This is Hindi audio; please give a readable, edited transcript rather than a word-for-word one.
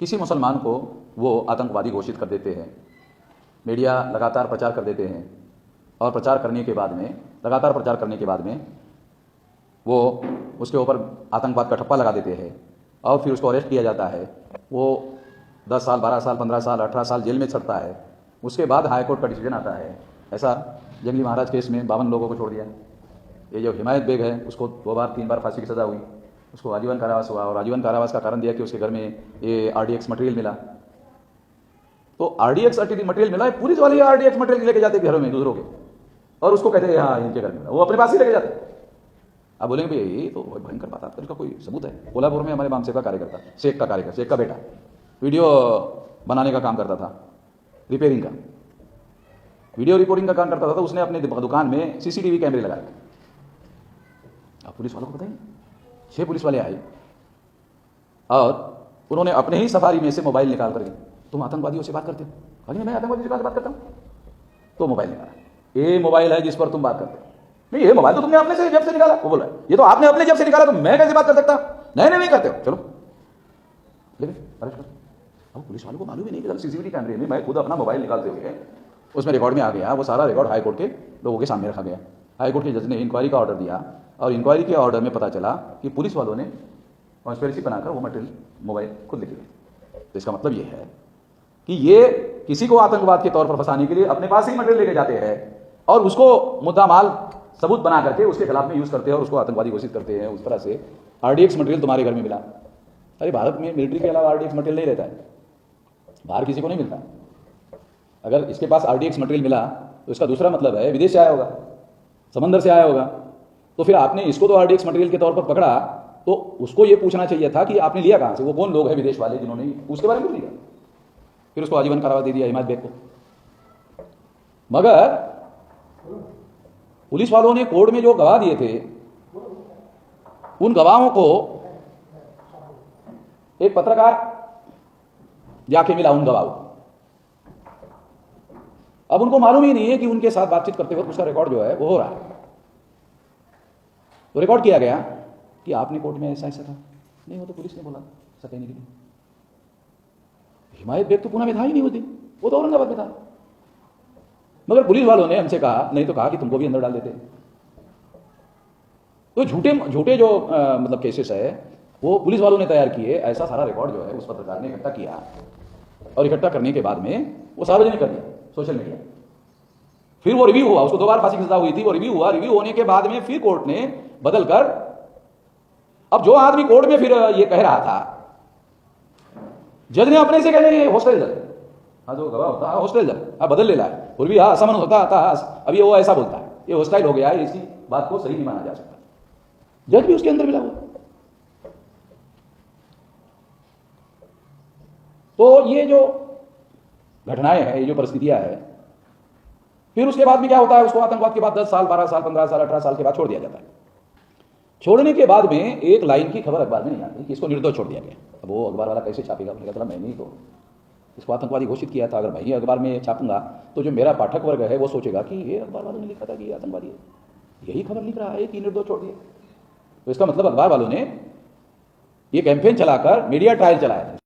किसी मुसलमान को वो आतंकवादी घोषित कर देते हैं, मीडिया लगातार प्रचार कर देते हैं और प्रचार करने के बाद में लगातार प्रचार करने के बाद में वो उसके ऊपर आतंकवाद का ठप्पा लगा देते हैं और फिर उसको अरेस्ट किया जाता है। वो 10 साल 12 साल 15 साल 18 साल जेल में चढ़ता है। उसके बाद हाई कोर्ट का डिसीजन आता है। ऐसा जंगली महाराज केस में 52 लोगों को छोड़ दिया। ये जो हिमायत बेग है उसको 2 बार 3 बार फांसी की सज़ा हुई, उसको आजीवन कारावास हुआ और आजीवन कारावास का कारण दिया कि उसके घर में ये RDX मटेरियल मिला। तो RDX मटेरियल मिला, पुलिस वाले RDX मटेरियल लेके जाते घरों में दूसरों के और उसको कहते हैं हाँ इनके घर में, वो अपने पास ही लेके जाते। आप बोलेंगे भाई ये तो भयंकर बात है, इसका कोई सबूत है? कोल्हापुर में हमारे बामसेव का कार्यकर्ता, शेख का बेटा वीडियो बनाने का काम करता था, रिपेयरिंग का वीडियो रिकॉर्डिंग का काम करता था। तो उसने अपने दुकान में CCTV कैमरे लगाए। आप पुलिस वालों को बताइए, 6 पुलिस वाले आए और उन्होंने अपने ही सफारी में से मोबाइल निकाल करके, तुम आतंकवादियों से बात करते हो? कहा मैं आतंकवादियों से बात करता हूँ। तो मोबाइल निकाला, ये मोबाइल है जिस पर तुम बात करते हो। नहीं, ये मोबाइल तो तुमने अपने से जेब से निकाला। वो बोला ये तो आपने अपने जेब से निकाला, तो मैं कैसे बात कर सकता? नहीं करते हो, चलो लेकिन अरेस्ट करो। अब पुलिस वालों को मालूम ही नहीं कि CCTV कैमरे में मैं खुद अपना मोबाइल निकालते हुए उसमें रिकॉर्ड में आ गया। वो सारा रिकॉर्ड हाई कोर्ट के लोगों के सामने रखा गया। हाई कोर्ट के जज ने इंक्वायरी का ऑर्डर दिया और इंक्वायरी के ऑर्डर में पता चला कि पुलिस वालों ने कॉन्स्पिरेसी बनाकर वो मटेरियल मोबाइल खुद लिख लिया। तो इसका मतलब ये है कि ये किसी को आतंकवाद के तौर पर फंसाने के लिए अपने पास ही मटेरियल लेके जाते हैं और उसको मुद्दा माल सबूत बना करके उसके खिलाफ में यूज करते हैं और उसको आतंकवादी घोषित करते हैं। उस तरह से RDX मटेरियल तुम्हारे घर में मिला। अरे भारत में मिलिट्री के अलावा RDX मटेरियल नहीं रहता है, बाहर किसी को नहीं मिलता। अगर इसके पास RDX मटेरियल मिला तो इसका दूसरा मतलब है विदेश से आया होगा, समंदर से आया होगा। तो फिर आपने इसको तो RDX मटेरियल के तौर पर पकड़ा, तो उसको ये पूछना चाहिए था कि आपने लिया कहां से, वो कौन लोग हैं विदेश वाले जिन्होंने उसके बारे में लिया। फिर उसको आजीवन कारावास दे दिया हिमायत बेग को। मगर पुलिस वालों ने कोर्ट में जो गवाह दिए थे, उन गवाहों को एक पत्रकार जाके मिला उन गवाहों। अब उनको मालूम ही नहीं है कि उनके साथ बातचीत करते वक्त उसका रिकॉर्ड जो है वो हो रहा है। तो रिकॉर्ड किया गया कि आपने कोर्ट में ऐसा था। नहीं, वो तो पुलिस ने बोला ऐसा कहने के लिए। हिमायत बेग तो पुणे में था ही नहीं, वो तो औरंगाबाद में था। मगर पुलिस वालों ने हमसे कहा, नहीं तो कहा कि तुमको भी अंदर डाल देते। तो झूठे जो मतलब केसेस है वो पुलिस वालों ने तैयार किए। ऐसा सारा रिकॉर्ड जो है उस पत्रकार ने इकट्ठा किया और इकट्ठा करने के बाद में वो सार्वजनिक कर दिया सोशल मीडिया। फिर वो रिव्यू हुआ, उसको 2 बार फांसी की सजा हुई थी। वो रिव्यू हुआ, रिव्यू होने के बाद में फिर कोर्ट ने बदल कर, अब जो आदमी कोर्ट में फिर ये कह रहा था, जज ने अपने से कह दिया हॉस्टल जज, हाँ जो गवाह होता है हॉस्टल जज, हाँ बदल ले रहा है। और भी हाँ समन होता था, अभी वो ऐसा बोलता है, ये हॉस्टाइल हो गया है, इसी बात को सही नहीं माना जा सकता। जज भी उसके अंदर मिला हुआ। तो ये जो घटनाएं हैं, ये जो परिस्थितियां हैं, फिर उसके बाद में क्या होता है, उसको आतंकवाद के बाद 10 साल 12 साल 15 साल 18 साल के बाद छोड़ दिया जाता है। छोड़ने के बाद में एक लाइन की खबर अखबार में नहीं आती कि इसको निर्दोष छोड़ दिया गया। अब वो अखबार वाला कैसे छापेगा? मैंने कहा मैंने ही तो इसको आतंकवादी घोषित किया था। अगर मैं ही अखबार में छापूंगा तो जो मेरा पाठक वर्ग है वो सोचेगा कि ये अखबार वालों ने लिखा था कि ये आतंकवादी है, यही खबर लिख रहा है कि निर्दोष छोड़ दिया। तो इसका मतलब अखबार वालों ने ये कैंपेन चलाकर मीडिया ट्रायल चलाया था।